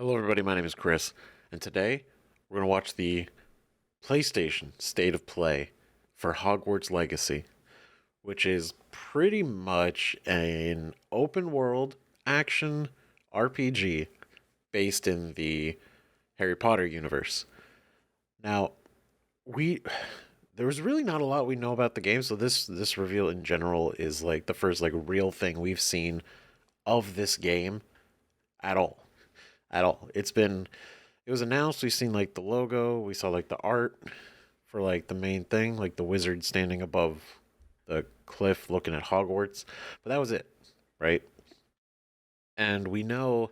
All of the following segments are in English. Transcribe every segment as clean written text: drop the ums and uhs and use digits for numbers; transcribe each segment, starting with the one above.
Hello, everybody. My name is Chris, and today we're going to watch the PlayStation State of Play for Hogwarts Legacy, which is pretty much an open world action RPG based in the Harry Potter universe. Now, we there was really not a lot we know about the game, so this reveal in general is like the first like real thing we've seen of this game at all. At all. It was announced, we've seen like the logo, we saw like the art for like the main thing, like the wizard standing above the cliff looking at Hogwarts, but that was it, right? And we know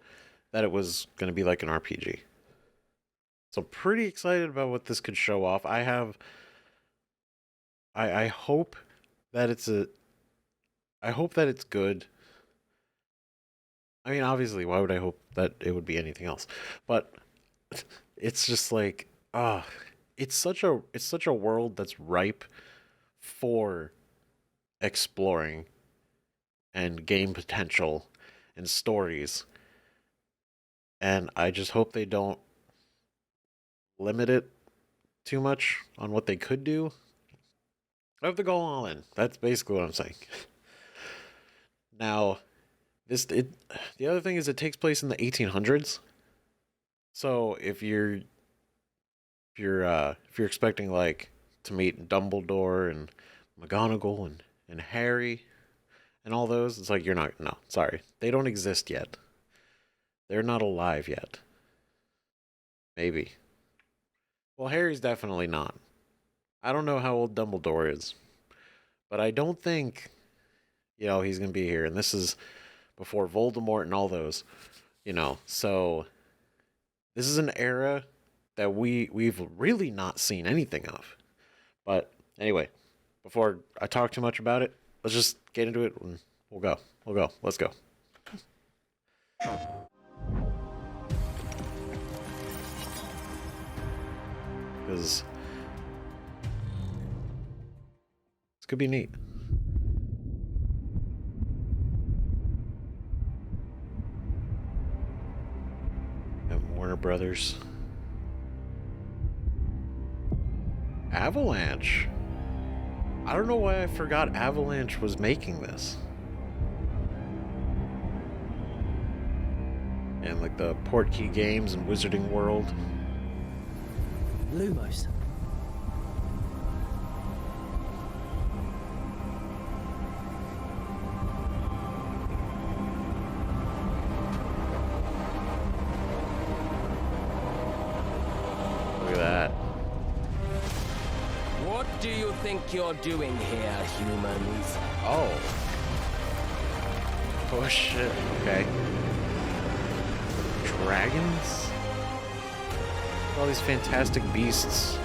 that it was going to be like an RPG. So pretty excited about what this could show off. I hope that I hope that it's good. I mean, obviously, why would I hope that it would be anything else? But it's just like, it's such a world that's ripe for exploring and game potential and stories. And I just hope they don't limit it too much on what they could do. I hope they go all in. That's basically what I'm saying. Now, the other thing is it takes place in the 1800s. So if you're expecting like to meet Dumbledore and McGonagall and Harry and all those, it's like you're not. No, sorry, they don't exist yet. They're not alive yet. Maybe. Well, Harry's definitely not. I don't know how old Dumbledore is, but I don't think he's gonna be here. And this is before Voldemort and all those, So this is an era that we've really not seen anything of. But anyway, before I talk too much about it, let's just get into it and we'll go. Let's go. Because this could be neat. And Warner Brothers. Avalanche. I don't know why I forgot Avalanche was making this. And like the Portkey Games and Wizarding World. Lumos. Look at that. What do you think you're doing here, humans? Oh. Oh shit, okay. Dragons? All these fantastic beasts.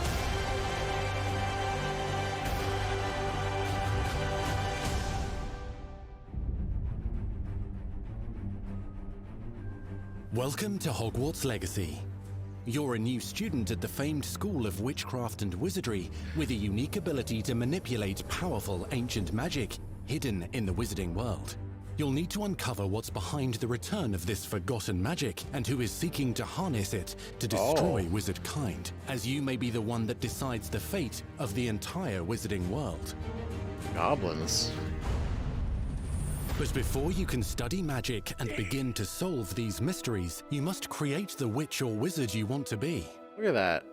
Welcome to Hogwarts Legacy. You're a new student at the famed School of Witchcraft and Wizardry with a unique ability to manipulate powerful ancient magic hidden in the wizarding world. You'll need to uncover what's behind the return of this forgotten magic and who is seeking to harness it to destroy wizard kind, as you may be the one that decides the fate of the entire wizarding world. Goblins. But before you can study magic and begin to solve these mysteries, you must create the witch or wizard you want to be. Look at that.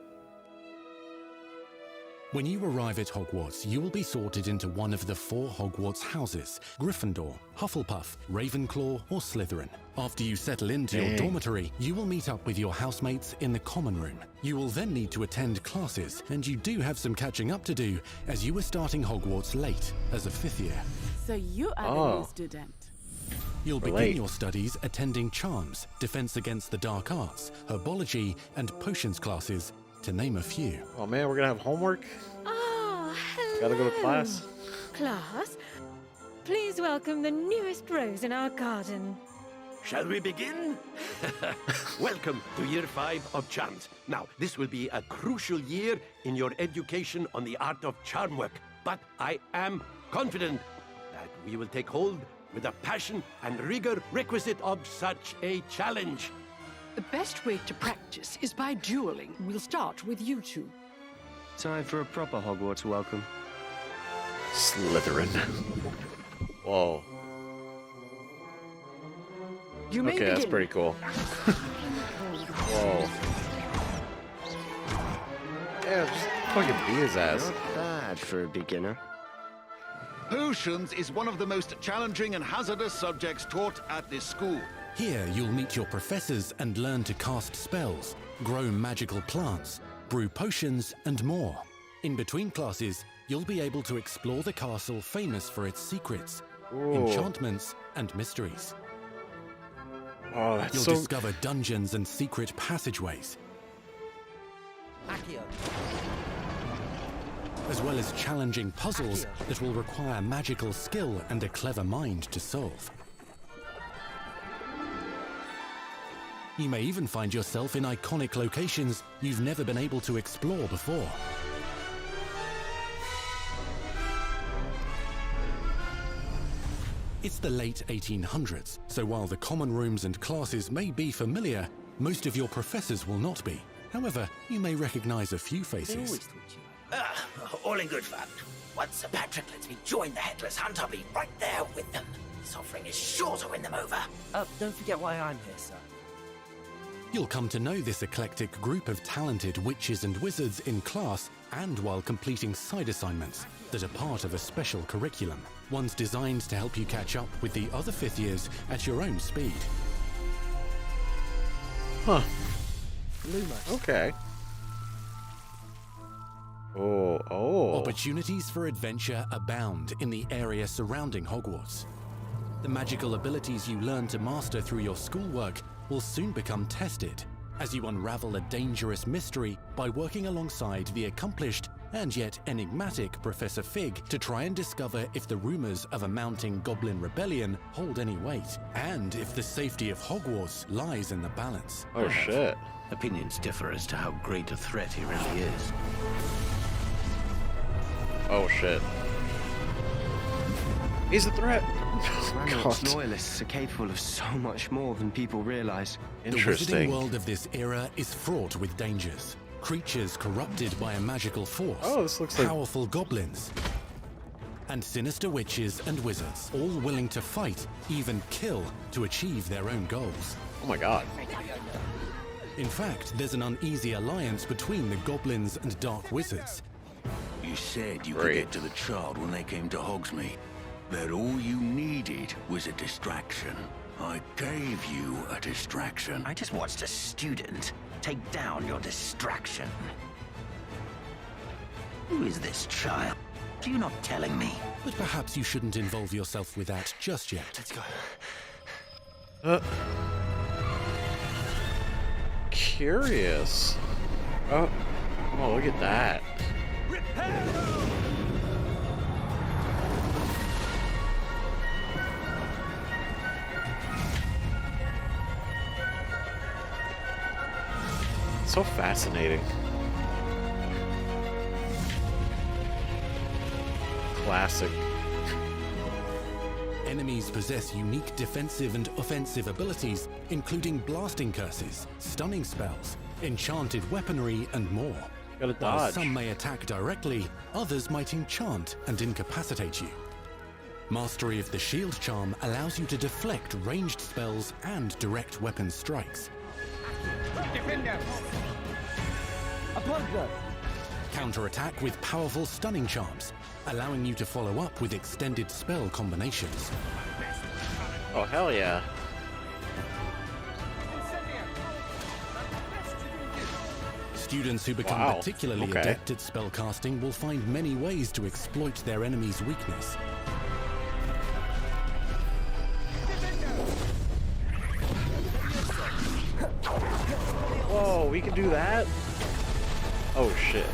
When you arrive at Hogwarts, you will be sorted into one of the 4 Hogwarts houses: Gryffindor, Hufflepuff, Ravenclaw, or Slytherin. After you settle into your dormitory, you will meet up with your housemates in the common room. You will then need to attend classes, and you do have some catching up to do, as you were starting Hogwarts late as a 5th year. So you are the new student. You'll begin late. your studies attending Charms, Defense Against the Dark Arts, Herbology, and Potions classes, to name a few. Oh man, we're gonna have homework? Oh, hello. Gotta go to class? Class, please welcome the newest rose in our garden. Shall we begin? Welcome to Year 5 of Charms. Now, this will be a crucial year in your education on the art of charm work, but I am confident that we will take hold with the passion and rigor requisite of such a challenge. The best way to practice is by dueling. We'll start with you two. Time for a proper Hogwarts welcome. Slytherin. Whoa. You may Okay, that's begin. pretty cool. Whoa. Yeah, just fucking beat his ass. Not bad for a beginner. Potions is one of the most challenging and hazardous subjects taught at this school. Here you'll meet your professors and learn to cast spells, grow magical plants, brew potions, and more. In between classes, you'll be able to explore the castle famous for its secrets, enchantments, and mysteries. Oh, that's You'll so... discover dungeons and secret passageways, as well as challenging puzzles that will require magical skill and a clever mind to solve. You may even find yourself in iconic locations you've never been able to explore before. It's the late 1800s, so while the common rooms and classes may be familiar, most of your professors will not be. However, you may recognize a few faces. All in good fun. Once Sir Patrick lets me join the Headless Hunt, I'll be right there with them. This offering is sure to win them over. Don't forget why I'm here, sir. You'll come to know this eclectic group of talented witches and wizards in class and while completing side assignments that are part of a special curriculum, ones designed to help you catch up with the other fifth years at your own speed. Huh. Lumos. Okay. Oh. Opportunities for adventure abound in the area surrounding Hogwarts. The magical abilities you learn to master through your schoolwork will soon become tested as you unravel a dangerous mystery by working alongside the accomplished and yet enigmatic Professor Fig to try and discover if the rumors of a mounting goblin rebellion hold any weight, and if the safety of Hogwarts lies in the balance. Oh, shit. Opinions differ as to how great a threat he really is. Oh, shit. He's a threat. Ranrock's loyalists are capable of so much more than people realize. The wizarding world of this era is fraught with dangers. Creatures corrupted by a magical force, Oh, this looks like... powerful goblins, and sinister witches and wizards, all willing to fight, even kill, to achieve their own goals. Oh my god. In fact, there's an uneasy alliance between the goblins and dark wizards. You said you could Great. get to the child when they came to Hogsmeade. That all you needed was a distraction. I gave you a distraction. I just watched a student take down your distraction. Who is this child? Are you not telling me? But perhaps you shouldn't involve yourself with that just yet. Let's go. Curious. Oh, look at that. So fascinating. Classic. Enemies possess unique defensive and offensive abilities, including blasting curses, stunning spells, enchanted weaponry, and more. Gotta While dodge. some may attack directly, others might enchant and incapacitate you. Mastery of the shield charm allows you to deflect ranged spells and direct weapon strikes. Counterattack with powerful stunning charms, allowing you to follow up with extended spell combinations. Oh, hell yeah. Students who become Wow. particularly Okay. adept at spellcasting will find many ways to exploit their enemy's weakness. Whoa, we can do that? Oh, shit.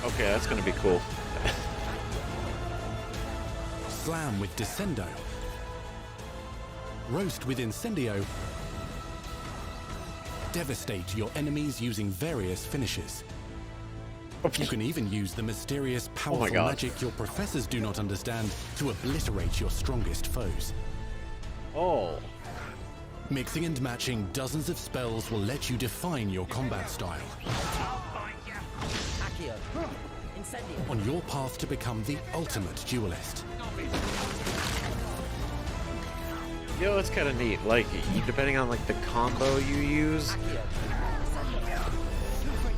Okay, that's gonna be cool. Slam with Descendo. Roast with Incendio. Devastate your enemies using various finishes. You can even use the mysterious, powerful God. magic your professors do not understand to obliterate your strongest foes. Oh. Mixing and matching dozens of spells will let you define your combat style. On your path to become the ultimate duelist. Yo, that's kind of neat. Like, depending on like the combo you use,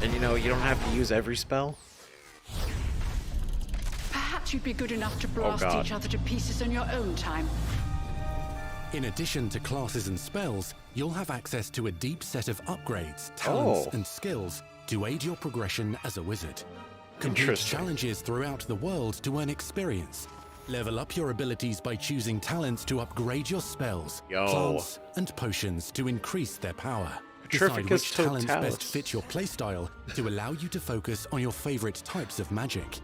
and you know, you don't have to use every spell. Perhaps you'd be good enough to blast God. each other to pieces on your own time. In addition to classes and spells, you'll have access to a deep set of upgrades, talents, and skills to aid your progression as a wizard. Complete challenges throughout the world to earn experience. Level up your abilities by choosing talents to upgrade your spells, plants, and potions to increase their power. Decide which talents best fit your playstyle to allow you to focus on your favorite types of magic.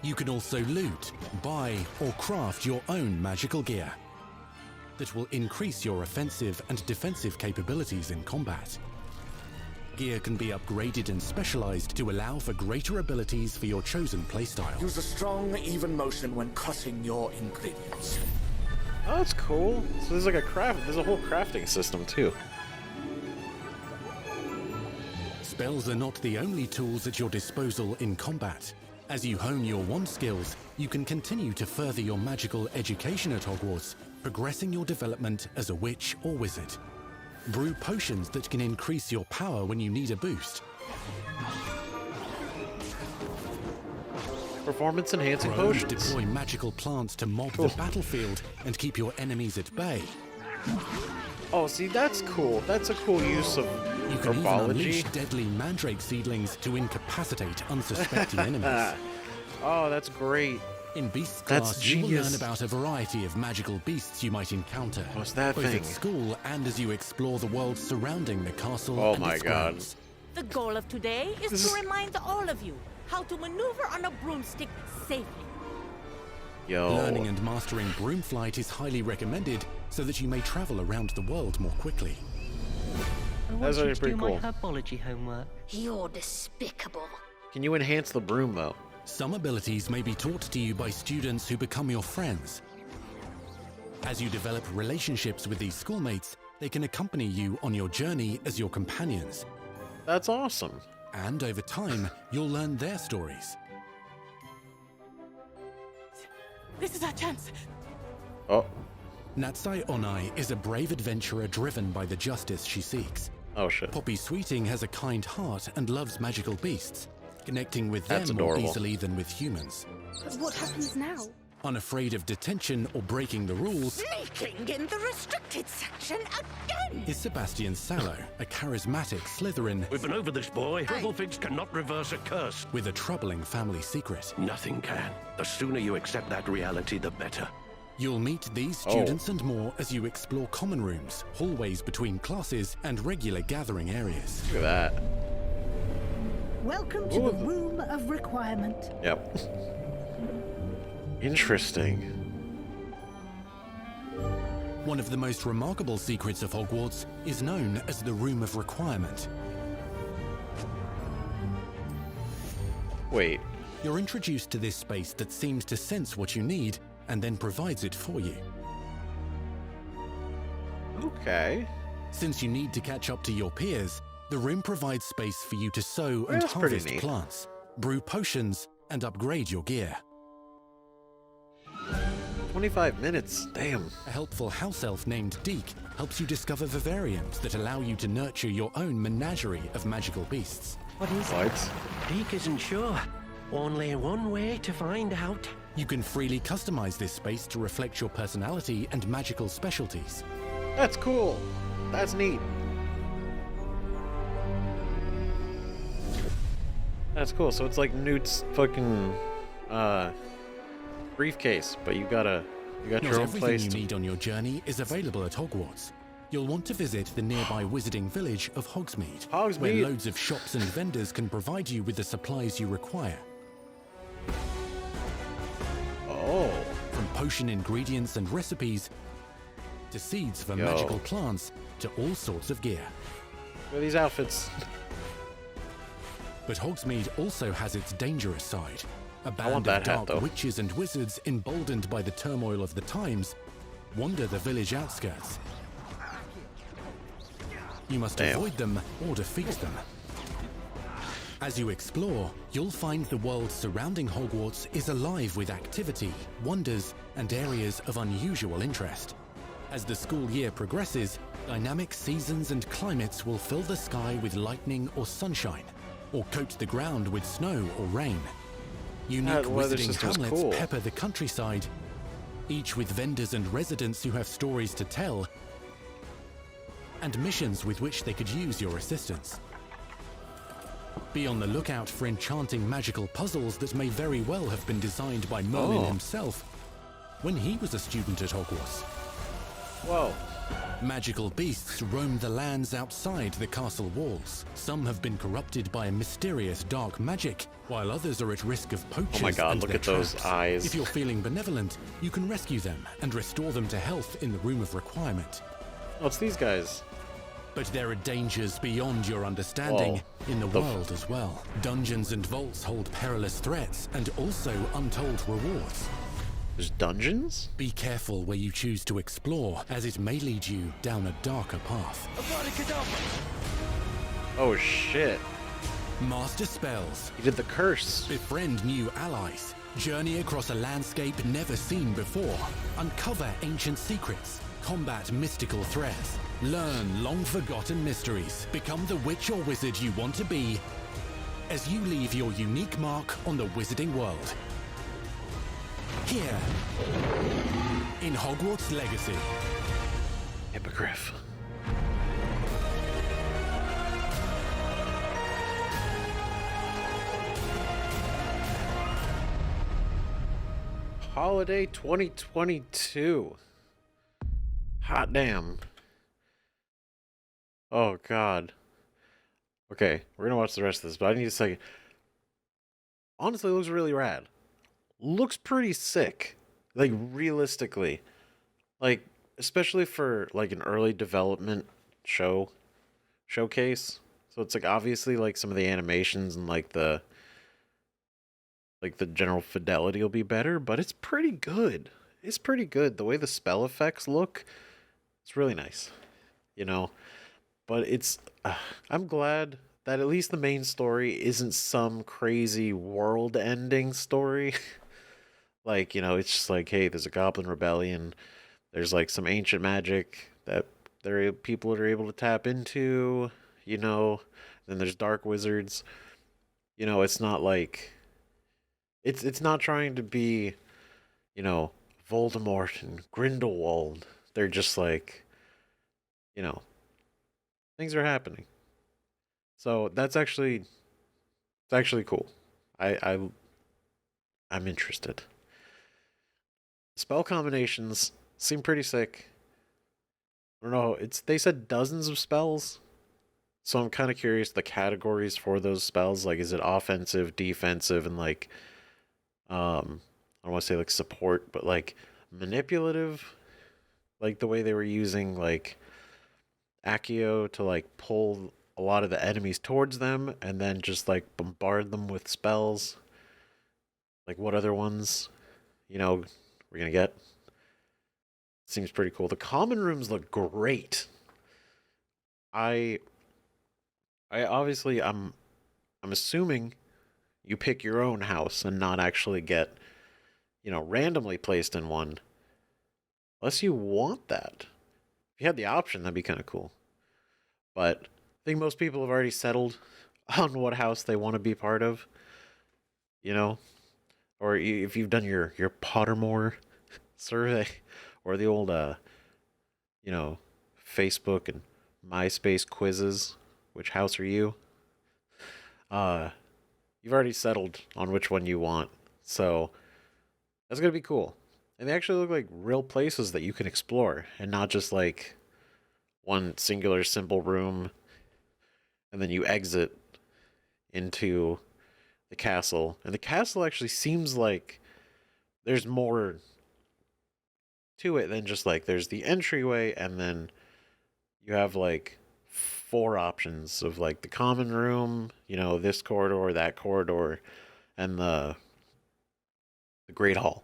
You can also loot, buy, or craft your own magical gear that will increase your offensive and defensive capabilities in combat. Gear can be upgraded and specialized to allow for greater abilities for your chosen playstyle. Use a strong, even motion when cutting your ingredients. Oh, that's cool. So there's like there's a whole crafting system too. Spells are not the only tools at your disposal in combat. As you hone your wand skills, you can continue to further your magical education at Hogwarts, progressing your development as a witch or wizard. Brew potions that can increase your power when you need a boost. Performance-enhancing potions. Deploy magical plants to mob the battlefield and keep your enemies at bay. Oh, see, that's cool. That's a cool use of You can even unleash deadly mandrake seedlings to incapacitate unsuspecting enemies. Oh, that's great. In Beast class, you will learn about a variety of magical beasts you might encounter. What's that both thing? at school and as you explore the world surrounding the castle Oh and my its God. grounds. The goal of today is to remind all of you how to maneuver on a broomstick safely. Learning and mastering broom flight is highly recommended so that you may travel around the world more quickly. That's actually pretty cool. Herbology homework. You're despicable. Can you enhance the broom though? Some abilities may be taught to you by students who become your friends. As you develop relationships with these schoolmates, they can accompany you on your journey as your companions. That's awesome. And over time, you'll learn their stories. This is our chance. Oh. Natsai Onai is a brave adventurer driven by the justice she seeks. Oh shit. Poppy Sweeting has a kind heart and loves magical beasts, connecting with That's them more adorable. easily than with humans. What happens now? Unafraid of detention or breaking the rules, Sneaking in the restricted section again! is Sebastian Sallow, a charismatic Slytherin We've been over this, boy. Figs cannot reverse a curse. with a troubling family secret. Nothing can. The sooner you accept that reality, the better. You'll meet these students and more as you explore common rooms, hallways between classes, and regular gathering areas. Look at that. Welcome to the Room of Requirement. Yep. Interesting. One of the most remarkable secrets of Hogwarts is known as the Room of Requirement. Wait. You're introduced to this space that seems to sense what you need and then provides it for you. Okay. Since you need to catch up to your peers, the room provides space for you to sow and That's pretty harvest neat. plants, brew potions, and upgrade your gear. 25 minutes. Damn. A helpful house elf named Deke helps you discover vivariums that allow you to nurture your own menagerie of magical beasts. What is it? Deke isn't sure. Only one way to find out. You can freely customize this space to reflect your personality and magical specialties. That's cool. That's neat. That's cool. So it's like Newt's fucking briefcase, but you got Not your own everything place. you need on your journey is available at Hogwarts. You'll want to visit the nearby wizarding village of Hogsmeade, where loads of shops and vendors can provide you with the supplies you require. Oh. From potion ingredients and recipes, to seeds for Yo. magical plants, to all sorts of gear. Look at these outfits. But Hogsmeade also has its dangerous side. A want band that of hat, dark though. witches and wizards, emboldened by the turmoil of the times, wander the village outskirts. You must avoid them or defeat them. As you explore, you'll find the world surrounding Hogwarts is alive with activity, wonders, and areas of unusual interest. As the school year progresses, dynamic seasons and climates will fill the sky with lightning or sunshine, or coat the ground with snow or rain. Unique wizarding hamlets pepper the countryside, each with vendors and residents who have stories to tell, and missions with which they could use your assistance. Be on the lookout for enchanting magical puzzles that may very well have been designed by Merlin himself when he was a student at Hogwarts. Whoa. Magical beasts roam the lands outside the castle walls. Some have been corrupted by a mysterious dark magic, while others are at risk of poachers. Oh my god, and look their at those traps. eyes. If you're feeling benevolent, you can rescue them and restore them to health in the Room of Requirement. Oh, it's these guys. But there are dangers beyond your understanding in the world as well. Dungeons and vaults hold perilous threats and also untold rewards. There's dungeons? Be careful where you choose to explore, as it may lead you down a darker path. Oh shit. Master spells. He did the curse. Befriend new allies. Journey across a landscape never seen before. Uncover ancient secrets. Combat mystical threats. Learn long-forgotten mysteries. Become the witch or wizard you want to be as you leave your unique mark on the wizarding world. Here, in Hogwarts Legacy. Hippogriff. Holiday 2022. Hot damn. Oh god. Okay, we're gonna watch the rest of this, but I need a second. Honestly, it looks really rad. Looks pretty sick. Like, realistically. Like, especially for, like, an early development showcase. So it's, like, obviously, like, some of the animations and, like, the general fidelity will be better, but it's pretty good. It's pretty good. The way the spell effects look, it's really nice. You know? But it's... I'm glad that at least the main story isn't some crazy world-ending story. Like, you know, it's just like, hey, there's a goblin rebellion. There's, like, some ancient magic that people are able to tap into, you know. Then there's dark wizards. You know, it's not like... It's not trying to be, you know, Voldemort and Grindelwald. They're just like, you know, things are happening. So that's actually... It's actually cool. I'm interested. Spell combinations seem pretty sick. I don't know, they said dozens of spells. So I'm kind of curious the categories for those spells. Like, is it offensive, defensive, and like, I don't want to say like support, but like manipulative? Like the way they were using like Accio to like pull a lot of the enemies towards them and then just like bombard them with spells. Like what other ones, you know, we're gonna get? Seems pretty cool. The common rooms look great. I obviously I'm assuming you pick your own house and not actually get, you know, randomly placed in one. Unless you want that. If you had the option, that'd be kind of cool. But I think most people have already settled on what house they want to be part of. You know? Or if you've done your Pottermore survey, or the old, you know, Facebook and MySpace quizzes, which house are you? You've already settled on which one you want. So, that's going to be cool. And they actually look like real places that you can explore, and not just like one singular simple room, and then you exit into the castle. And the castle actually seems like there's more to it than just like there's the entryway, and then you have like 4 options of like the common room, you know, this corridor, that corridor, and the Great Hall.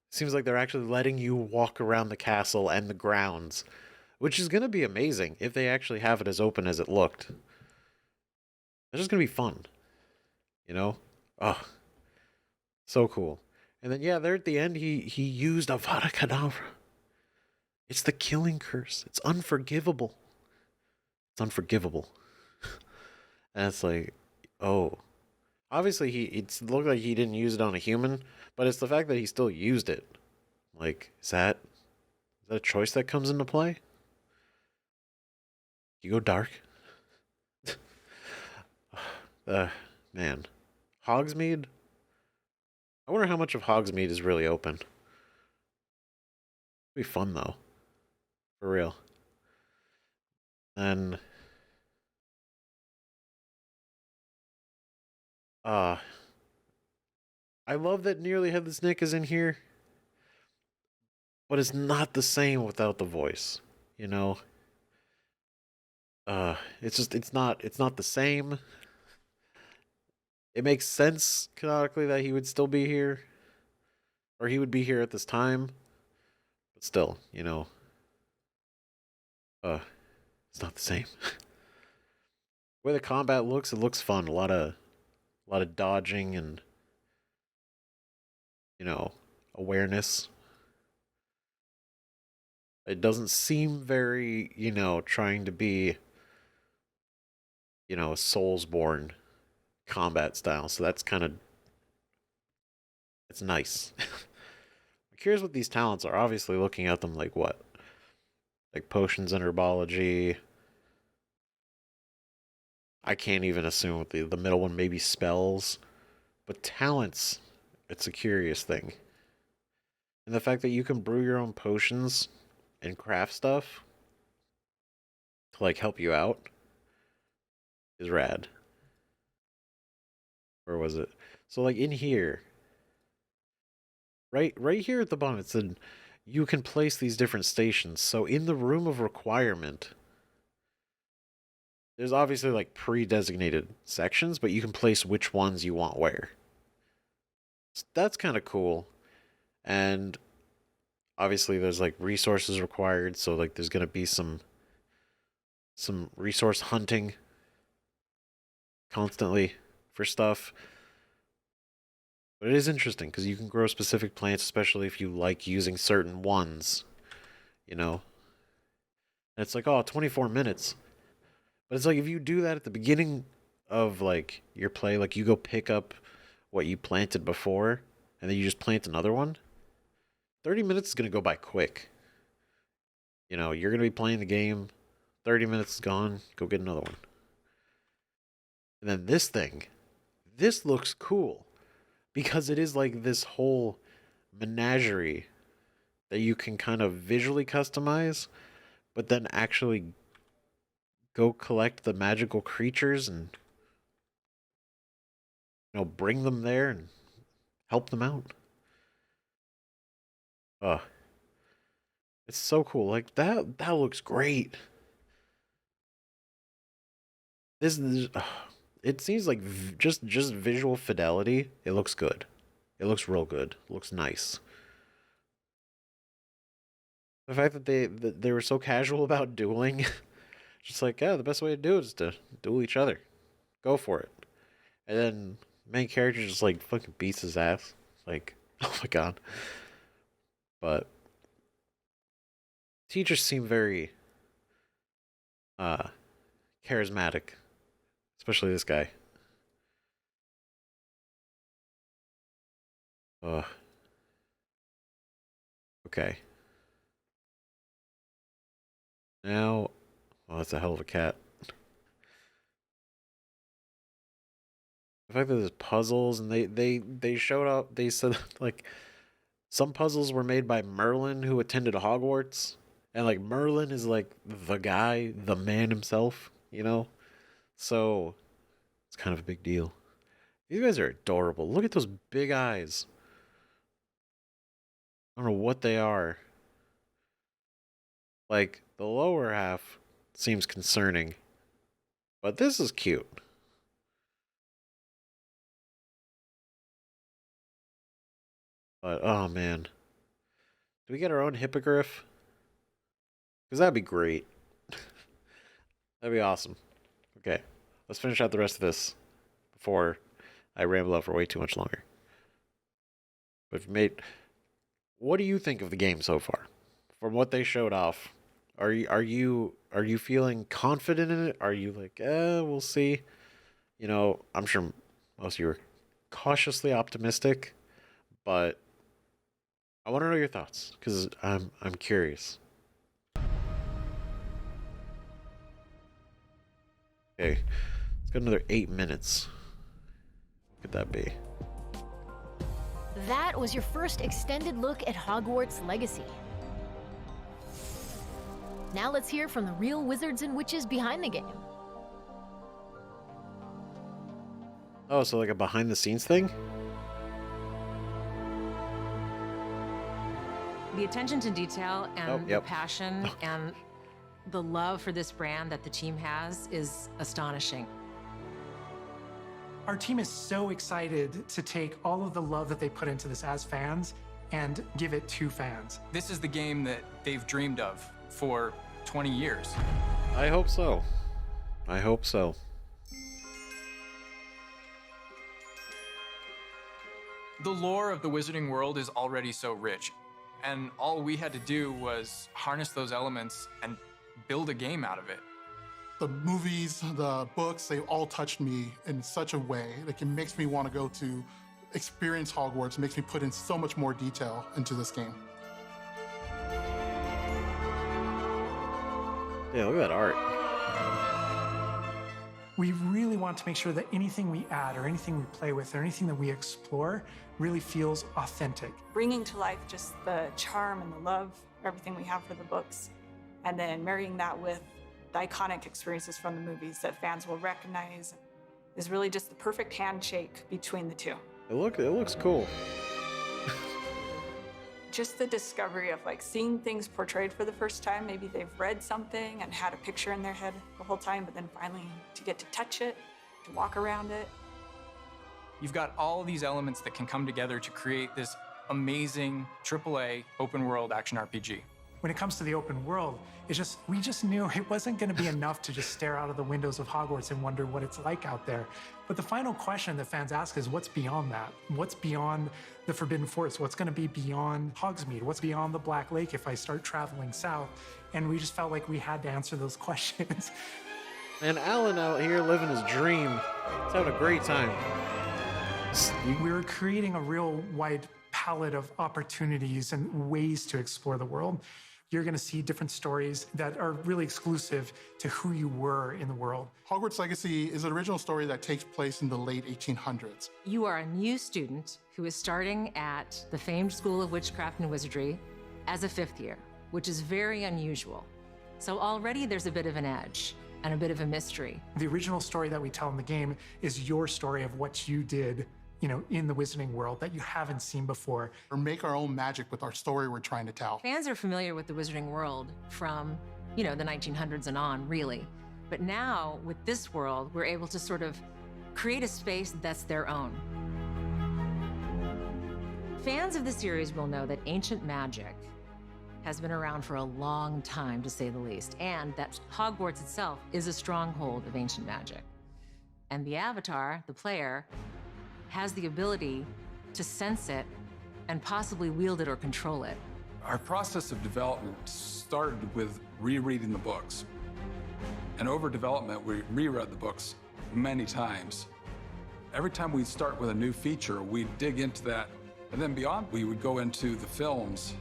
Seems like they're actually letting you walk around the castle and the grounds which is going to be amazing if they actually have it as open as it looked. It's just going to be fun, you know? Oh, so cool. And then, yeah, there at the end, he used Avada Kedavra. It's the killing curse. It's unforgivable. It's unforgivable. And it's like, oh. Obviously, it looked like he didn't use it on a human, but it's the fact that he still used it. Like, is that a choice that comes into play? You go dark? Man. Hogsmeade? I wonder how much of Hogsmeade is really open. It'd be fun, though. For real. And... I love that Nearly Headless Nick is in here. But it's not the same without the voice. You know? It's not the same. It makes sense canonically that he would still be here. Or he would be here at this time. But still, you know. It's not the same. The way the combat looks, it looks fun. A lot of dodging and, you know, awareness. It doesn't seem very, you know, trying to be, you know, a Soulsborne combat style. So that's kind of, it's nice. I'm curious what these talents are. Obviously looking at them like what? Like potions and herbology. I can't even assume what the middle one, maybe spells. But talents, it's a curious thing. And the fact that you can brew your own potions and craft stuff to like help you out is rad. Where was it? So like in here, right here at the bottom, it said you can place these different stations. So in the room of requirement, there's obviously like pre-designated sections, but you can place which ones you want where. So that's kind of cool. And obviously there's like resources required, so like there's going to be some resource hunting constantly for stuff. But it is interesting because you can grow specific plants, especially if you like using certain ones, you know. And it's like, oh, 24 minutes. But it's like if you do that at the beginning of like your play, like you go pick up what you planted before and then you just plant another one, 30 minutes is going to go by quick. You know, you're going to be playing the game, 30 minutes is gone, go get another one. And then this looks cool because it is like this whole menagerie that you can kind of visually customize, but then actually go collect the magical creatures and, you know, bring them there and help them out. It's so cool. Like that looks great. This is it seems like just visual fidelity. It looks good. It looks real good. It looks nice. The fact that they were so casual about dueling, just like, yeah, the best way to do it is to duel each other. Go for it. And then main character just like fucking beats his ass. Like, oh my god. But teachers seem very charismatic. Especially this guy. Okay. Now, oh, that's a hell of a cat. The fact that there's puzzles and they showed up, they said like some puzzles were made by Merlin who attended Hogwarts. And like Merlin is like the guy, the man himself, you know? So it's kind of a big deal. These guys are adorable. Look at those big eyes. I don't know what they are. Like, the lower half seems concerning. But this is cute. But, oh man. Do we get our own hippogriff? Because that'd be great. That'd be awesome. Okay, let's finish out the rest of this before I ramble on for way too much longer. But what do you think of the game so far? From what they showed off, are you feeling confident in it? Are you like, we'll see? You know, I'm sure most of you are cautiously optimistic, but I want to know your thoughts because I'm curious. Okay, let's go another 8 minutes. What could that be? That was your first extended look at Hogwarts Legacy. Now let's hear from the real wizards and witches behind the game. Oh, so like a behind the scenes thing? The attention to detail and yep. the passion and the love for this brand that the team has is astonishing. Our team is so excited to take all of the love that they put into this as fans and give it to fans. This is the game that they've dreamed of for 20 years. I hope so. I hope so. The lore of the Wizarding World is already so rich, and all we had to do was harness those elements and build a game out of it. The movies, the books, they all touched me in such a way. Like, it makes me want to go to experience Hogwarts. It makes me put in so much more detail into this game. Yeah, look at that art. We really want to make sure that anything we add or anything we play with or anything that we explore really feels authentic. Bringing to life just the charm and the love, everything we have for the books, and then marrying that with the iconic experiences from the movies that fans will recognize is really just the perfect handshake between the two. It looks cool. Just the discovery of like seeing things portrayed for the first time. Maybe they've read something and had a picture in their head the whole time, but then finally to get to touch it, to walk around it. You've got all these elements that can come together to create this amazing AAA open world action RPG. When it comes to the open world, we just knew it wasn't going to be enough to just stare out of the windows of Hogwarts and wonder what it's like out there. But the final question that fans ask is, what's beyond that? What's beyond the Forbidden Forest? What's going to be beyond Hogsmeade? What's beyond the Black Lake if I start traveling south? And we just felt like we had to answer those questions. And Alan out here living his dream. He's having a great time. We were creating a real wide palette of opportunities and ways to explore the world. You're going to see different stories that are really exclusive to who you were in the world. Hogwarts Legacy is an original story that takes place in the late 1800s. You are a new student who is starting at the famed School of Witchcraft and Wizardry as a 5th year, which is very unusual. So already there's a bit of an edge and a bit of a mystery. The original story that we tell in the game is your story of what you did, in the Wizarding World that you haven't seen before. Or make our own magic with our story we're trying to tell. Fans are familiar with the Wizarding World from, the 1900s and on, really. But now, with this world, we're able to sort of create a space that's their own. Fans of the series will know that ancient magic has been around for a long time, to say the least, and that Hogwarts itself is a stronghold of ancient magic. And the Avatar, the player, has the ability to sense it and possibly wield it or control it. Our process of development started with rereading the books. And over development, we reread the books many times. Every time we start with a new feature, we dig into that. And then beyond, we would go into the films.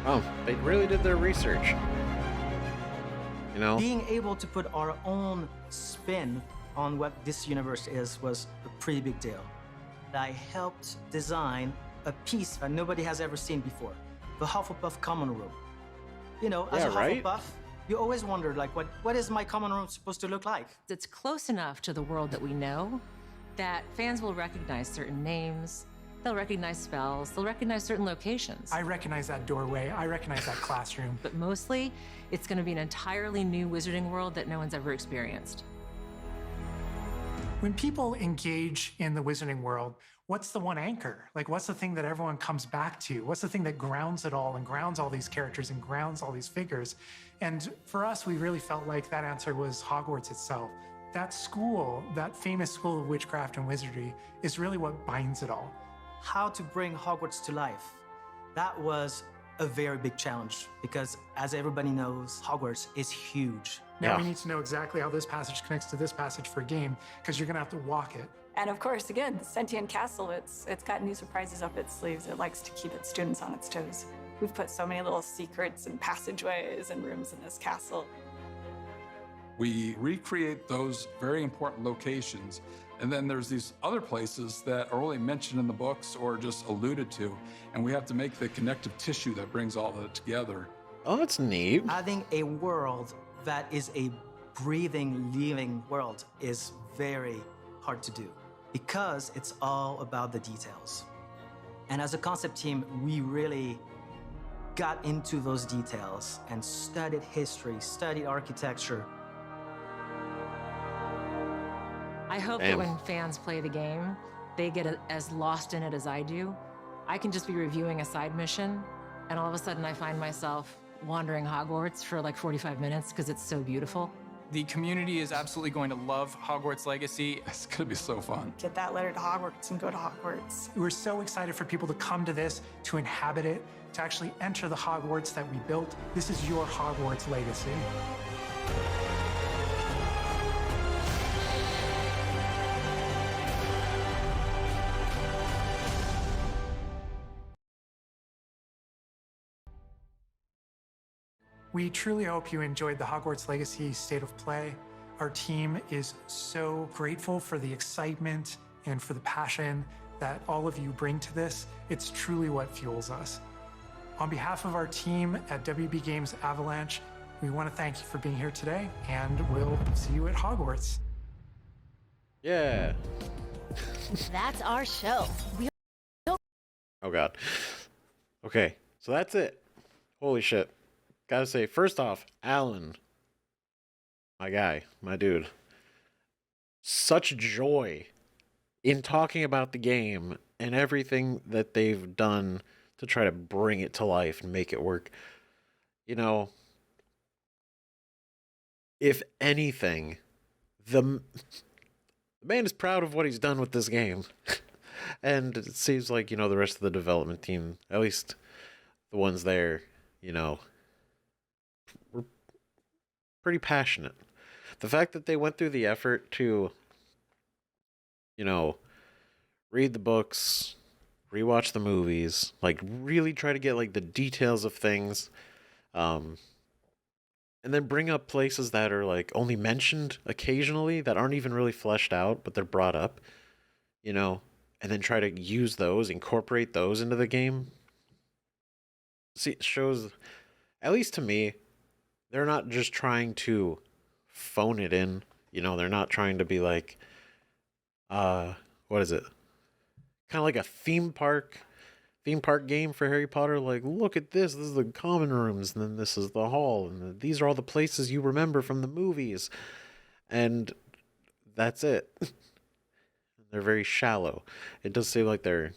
Oh, they really did their research. Being able to put our own spin on what this universe was a pretty big deal. I helped design a piece that nobody has ever seen before, the Hufflepuff common room. As a Hufflepuff, you always wondered, what is my common room supposed to look like? It's close enough to the world that we know that fans will recognize certain names, they'll recognize spells, they'll recognize certain locations. I recognize that doorway, I recognize that classroom. But mostly, it's going to be an entirely new Wizarding World that no one's ever experienced. When people engage in the wizarding world, what's the one anchor? Like, what's the thing that everyone comes back to? What's the thing that grounds it all and grounds all these characters and grounds all these figures? And for us, we really felt like that answer was Hogwarts itself. That school, that famous school of witchcraft and wizardry, is really what binds it all. How to bring Hogwarts to life. That was a very big challenge because, as everybody knows, Hogwarts is huge. Now we need to know exactly how this passage connects to this passage for a game, because you're going to have to walk it. And of course, again, the sentient castle, it's got new surprises up its sleeves. It likes to keep its students on its toes. We've put so many little secrets and passageways and rooms in this castle. We recreate those very important locations, and then there's these other places that are only mentioned in the books or just alluded to, and we have to make the connective tissue that brings all that together. Oh, that's neat. Adding a world that is a breathing, living world is very hard to do because it's all about the details. And as a concept team, we really got into those details and studied history, studied architecture. I hope that when fans play the game, they get as lost in it as I do. I can just be reviewing a side mission, and all of a sudden I find myself wandering Hogwarts for like 45 minutes because it's so beautiful. The community is absolutely going to love Hogwarts Legacy. It's going to be so fun. Get that letter to Hogwarts and go to Hogwarts. We're so excited for people to come to this, to inhabit it, to actually enter the Hogwarts that we built. This is your Hogwarts Legacy. We truly hope you enjoyed the Hogwarts Legacy State of Play. Our team is so grateful for the excitement and for the passion that all of you bring to this. It's truly what fuels us. On behalf of our team at WB Games Avalanche, we want to thank you for being here today, and we'll see you at Hogwarts. Yeah. That's our show. Oh god. Okay, so that's it. Holy shit. Gotta say, first off, Alan, my guy, my dude, such joy in talking about the game and everything that they've done to try to bring it to life and make it work. You know, if anything, the man is proud of what he's done with this game. And it seems like, you know, the rest of the development team, at least the ones there, you know, were pretty passionate. The fact that they went through the effort to, you know, read the books, rewatch the movies, like really try to get like the details of things, and then bring up places that are like only mentioned occasionally that aren't even really fleshed out, but they're brought up, you know, and then try to use those, incorporate those into the game. See, it shows, at least to me, they're not just trying to phone it in. You know, they're not trying to be like, what is it? Kind of like a theme park game for Harry Potter. Like, look at this. This is the common rooms, and then this is the hall, and these are all the places you remember from the movies. And that's it. They're very shallow. It does seem like they're,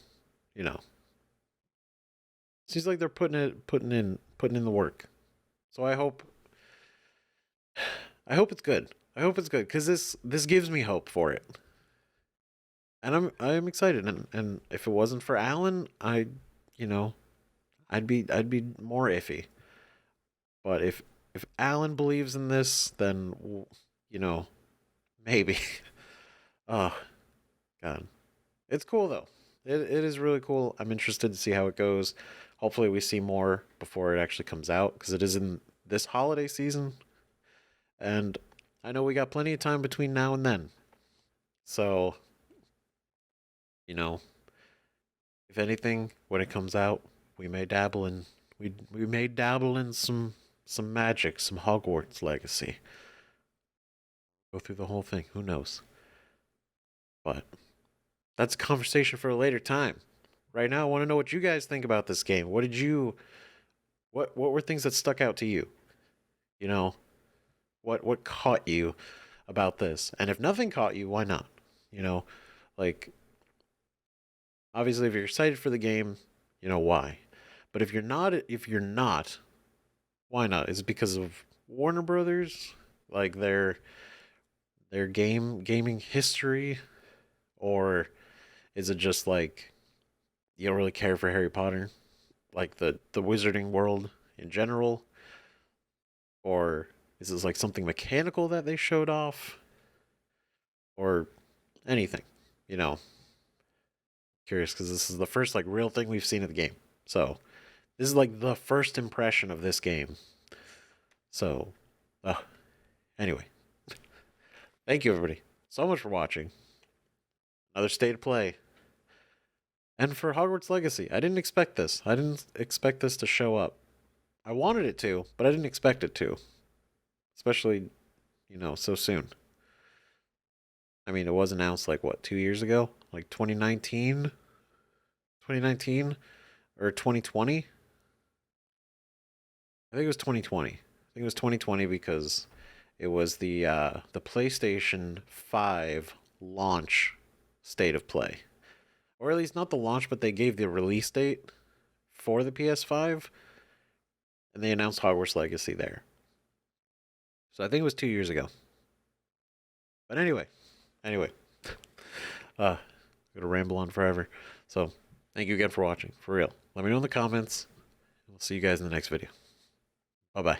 you know, seems like they're putting in the work. So I hope it's good. I hope it's good, because this gives me hope for it. And I'm excited, and if it wasn't for Alan, I'd be more iffy. But if Alan believes in this, then, you know, maybe. Oh god. It's cool though. It is really cool. I'm interested to see how it goes. Hopefully we see more before it actually comes out, because it is in this holiday season. And I know we got plenty of time between now and then. So, you know, if anything, when it comes out, we may dabble in some magic, some Hogwarts Legacy. Go through the whole thing. Who knows? But that's a conversation for a later time. Right now, I want to know what you guys think about this game. What were things that stuck out to you? You know, what caught you about this? And if nothing caught you, why not? You know, like, obviously, if you're excited for the game, you know why. But if you're not, why not? Is it because of Warner Brothers, like their gaming history, or is it just like you don't really care for Harry Potter, like the wizarding world in general, or is this like something mechanical that they showed off, or anything? You know, curious because this is the first like real thing we've seen of the game. So this is like the first impression of this game. So, anyway, thank you everybody so much for watching. Another state of play. And for Hogwarts Legacy, I didn't expect this. I didn't expect this to show up. I wanted it to, but I didn't expect it to. Especially, you know, so soon. I mean, it was announced like, what, 2 years ago? Like 2019? 2019? Or 2020? I think it was 2020. I think it was 2020 because it was the PlayStation 5 launch state of play. Or at least not the launch, but they gave the release date for the PS5. And they announced Hogwarts Legacy there. So I think it was 2 years ago. But anyway. I'm going to ramble on forever. So thank you again for watching. For real. Let me know in the comments. We'll see you guys in the next video. Bye-bye.